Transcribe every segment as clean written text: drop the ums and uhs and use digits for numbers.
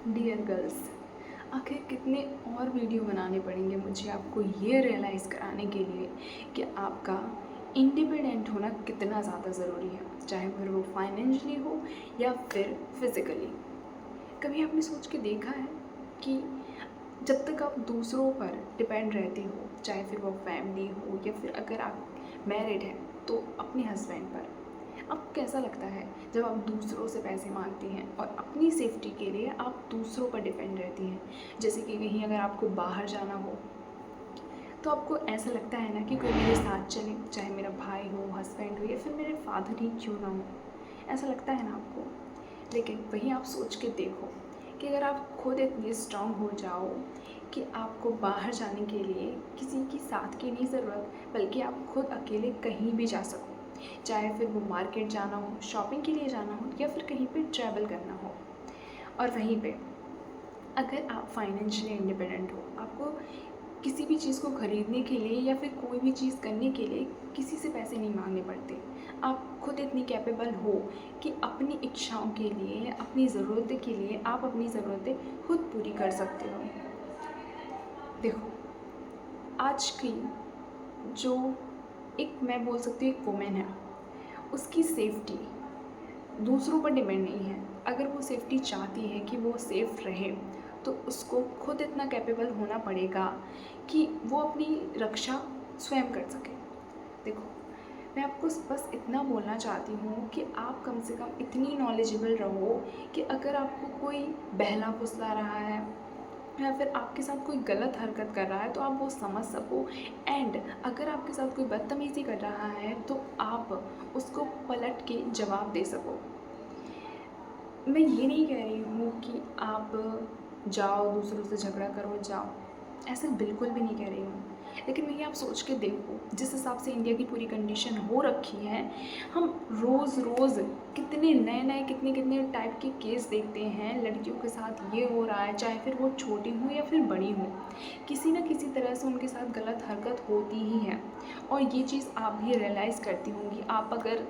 Dear girls, आखिर कितने और वीडियो बनाने पड़ेंगे मुझे आपको ये रियलाइज़ कराने के लिए कि आपका इंडिपेंडेंट होना कितना ज़्यादा ज़रूरी है, चाहे फिर वो फाइनेंशियली हो या फिर फिज़िकली। कभी आपने सोच के देखा है कि जब तक आप दूसरों पर डिपेंड रहते हो, चाहे फिर वो फैमिली हो या फिर अगर आप मैरिड हैं तो अपने हस्बैंड पर, आपको कैसा लगता है जब आप दूसरों से पैसे मांगती हैं और अपनी सेफ्टी के लिए आप दूसरों पर डिपेंड रहती हैं। जैसे कि कहीं अगर आपको बाहर जाना हो तो आपको ऐसा लगता है ना कि कोई मेरे साथ चले, चाहे मेरा भाई हो, हस्बैंड हो या फिर मेरे फादर ही क्यों ना हो, ऐसा लगता है ना आपको। लेकिन वहीं आप सोच के देखो कि अगर आप खुद इतनी स्ट्रांग हो जाओ कि आपको बाहर जाने के लिए किसी की साथ की नहीं ज़रूरत, बल्कि आप खुद अकेले कहीं भी जा सको, चाहे फिर वो मार्केट जाना हो, शॉपिंग के लिए जाना हो या फिर कहीं पे ट्रैवल करना हो। और वहीं पे अगर आप फाइनेंशियली इंडिपेंडेंट हो, आपको किसी भी चीज़ को ख़रीदने के लिए या फिर कोई भी चीज़ करने के लिए किसी से पैसे नहीं मांगने पड़ते। आप खुद इतनी कैपेबल हो कि अपनी इच्छाओं के लिए, अपनी ज़रूरतें के लिए आप अपनी ज़रूरतें खुद पूरी कर सकते हो। देखो, आज की जो एक मैं बोल सकती हूँ एक वुमेन है, उसकी सेफ्टी दूसरों पर डिपेंड नहीं है। अगर वो सेफ्टी चाहती है कि वो सेफ़ रहे तो उसको खुद इतना कैपेबल होना पड़ेगा कि वो अपनी रक्षा स्वयं कर सके। देखो, मैं आपको बस इतना बोलना चाहती हूँ कि आप कम से कम इतनी नॉलेजेबल रहो कि अगर आपको कोई बहला फुसला रहा है या फिर आपके साथ कोई गलत हरकत कर रहा है तो आप वो समझ सको। एंड अगर आपके साथ कोई बदतमीज़ी कर रहा है तो आप उसको पलट के जवाब दे सको। मैं ये नहीं कह रही हूँ कि आप जाओ दूसरों से झगड़ा करो, जाओ, ऐसा बिल्कुल भी नहीं कह रही हूँ। लेकिन वही आप सोच के देखो, जिस हिसाब से इंडिया की पूरी कंडीशन हो रखी है, हम रोज़ रोज़ कितने नए नए कितने कितने टाइप के केस देखते हैं, लड़कियों के साथ ये हो रहा है, चाहे फिर वो छोटी हों या फिर बड़ी हों, किसी न किसी तरह से उनके साथ गलत हरकत होती ही है। और ये चीज़ आप भी रियलाइज़ करती होंगी। आप अगर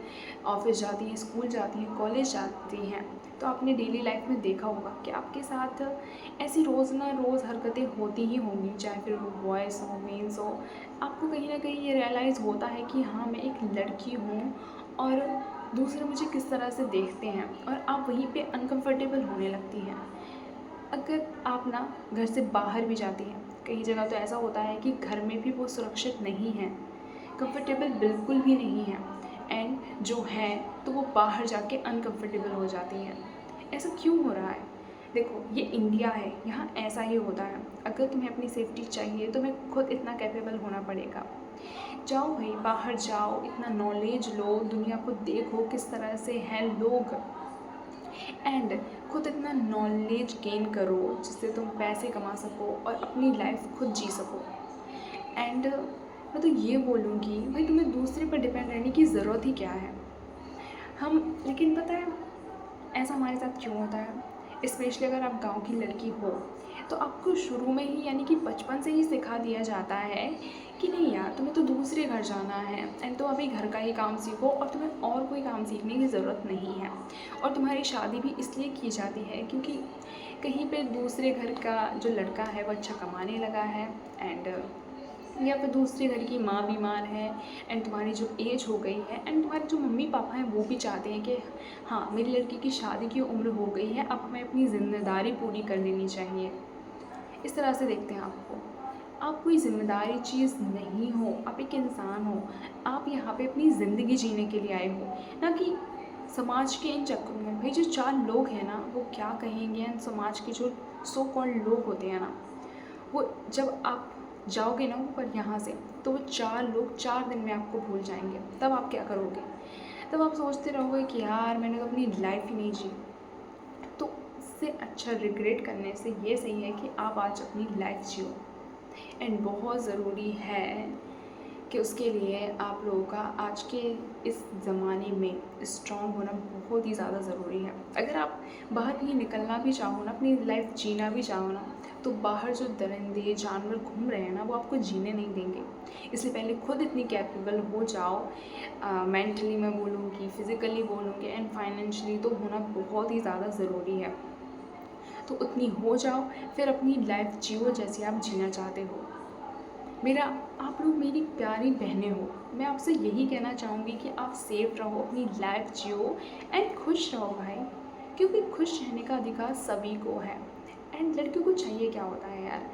ऑफिस जाती हैं, स्कूल जाती हैं, कॉलेज जाती हैं तो आपने डेली लाइफ में देखा होगा कि आपके साथ ऐसी रोज़ ना रोज़ हरकतें होती ही होंगी, चाहे फिर वो बॉयज़ हो, मेल्स हो। आपको कहीं ना कहीं ये रियलाइज़ होता है कि हाँ, मैं एक लड़की हूँ और दूसरे मुझे किस तरह से देखते हैं, और आप वहीं पे अनकंफर्टेबल होने लगती हैं। अगर आप ना घर से बाहर भी जाती हैं, कई जगह तो ऐसा होता है कि घर में भी वो सुरक्षित नहीं है, कंफर्टेबल बिल्कुल भी नहीं है, एंड जो है तो वो बाहर जाके अनकंफर्टेबल हो जाती हैं। ऐसा क्यों हो रहा है? देखो, ये इंडिया है, यहाँ ऐसा ही होता है। अगर तुम्हें अपनी सेफ्टी चाहिए तो तुम्हें खुद इतना कैपेबल होना पड़ेगा। जाओ भाई, बाहर जाओ, इतना नॉलेज लो, दुनिया को देखो किस तरह से हैं लोग, एंड खुद इतना नॉलेज गेन करो जिससे तुम पैसे कमा सको और अपनी लाइफ खुद जी सको। एंड मैं तो ये बोलूँगी भाई, तुम्हें दूसरे पर डिपेंड रहने की ज़रूरत ही क्या है। लेकिन पता है ऐसा हमारे साथ क्यों होता है? स्पेशली अगर आप गांव की लड़की हो तो आपको शुरू में ही, यानी कि बचपन से ही सिखा दिया जाता है कि नहीं यार, तुम्हें तो दूसरे घर जाना है एंड तो अभी घर का ही काम सीखो और तुम्हें और कोई काम सीखने की ज़रूरत नहीं है। और तुम्हारी शादी भी इसलिए की जाती है क्योंकि कहीं पे दूसरे घर का जो लड़का है वो अच्छा कमाने लगा है, एंड या फिर दूसरे घर की माँ बीमार है, एंड तुम्हारी जो एज हो गई है, एंड तुम्हारे जो मम्मी पापा हैं वो भी चाहते हैं कि हाँ, मेरी लड़की की शादी की उम्र हो गई है, अब हमें अपनी ज़िम्मेदारी पूरी कर लेनी चाहिए। इस तरह से देखते हैं आपको। आप कोई ज़िम्मेदारी चीज़ नहीं हो, आप एक इंसान हो। आप यहाँ पे अपनी ज़िंदगी जीने के लिए आए हो, ना कि समाज के इन चक्करों में। भाई, जो 4 लोग हैं ना वो क्या कहेंगे, एंड समाज के जो सो कॉल्ड लोग होते हैं ना, वो जब आप जाओगे ना ऊपर यहाँ से, तो वो 4 लोग 4 दिन में आपको भूल जाएंगे। तब आप क्या करोगे? तब आप सोचते रहोगे कि यार, मैंने तो अपनी लाइफ ही नहीं जी। तो इससे अच्छा रिग्रेट करने से ये सही है कि आप आज अपनी लाइफ जियो। एंड बहुत ज़रूरी है कि उसके लिए आप लोगों का आज के इस ज़माने में स्ट्रॉन्ग होना बहुत ही ज़्यादा ज़रूरी है। अगर आप बाहर कहीं निकलना भी चाहो ना, अपनी लाइफ जीना भी चाहो ना, तो बाहर जो दरिंदे जानवर घूम रहे हैं ना, वो आपको जीने नहीं देंगे। इसलिए पहले खुद इतनी कैपेबल हो जाओ, मेंटली मैं बोलूँगी, फ़िज़िकली बोलूँगी, एंड फाइनेंशियली तो होना बहुत ही ज़्यादा ज़रूरी है। तो उतनी हो जाओ, फिर अपनी लाइफ जियो जैसी आप जीना चाहते हो। मेरा आप लोग मेरी प्यारी बहनें हो, मैं आपसे यही कहना चाहूँगी कि आप सेफ रहो, अपनी लाइफ जियो एंड खुश रहो भाई, क्योंकि खुश रहने का अधिकार सभी को है। एंड लड़कियों को चाहिए क्या होता है यार,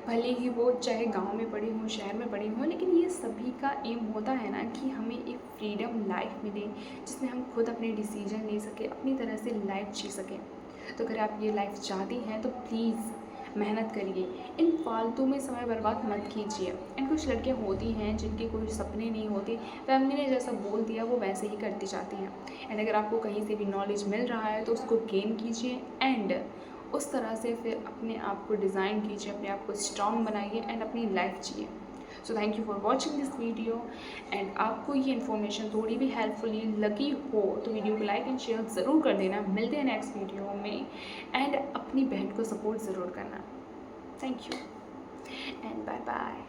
भले ही वो चाहे गांव में पड़ी हो, शहर में पड़ी हो, लेकिन ये सभी का एम होता है ना कि हमें एक फ्रीडम लाइफ मिले, जिसमें हम खुद अपने डिसीजन ले सकें, अपनी तरह से लाइफ जी सकें। तो अगर आप ये लाइफ चाहती हैं तो प्लीज़ मेहनत करिए, इन फालतू में समय बर्बाद मत कीजिए। एंड कुछ लड़कियां होती हैं जिनके कोई सपने नहीं होते, फैमिली ने जैसा बोल दिया वो वैसे ही करती जाती हैं। एंड अगर आपको कहीं से भी नॉलेज मिल रहा है तो उसको गेन कीजिए एंड उस तरह से फिर अपने आप को डिज़ाइन कीजिए, अपने आप को स्ट्रॉन्ग बनाइए एंड अपनी लाइफ जिए। So thank you for watching this video. And आपको ये इन्फॉर्मेशन थोड़ी भी हेल्पफुली लगी हो तो वीडियो को लाइक एंड शेयर ज़रूर कर देना। मिलते हैं नेक्स्ट वीडियो में एंड अपनी बहन को सपोर्ट ज़रूर करना। Thank you and bye bye.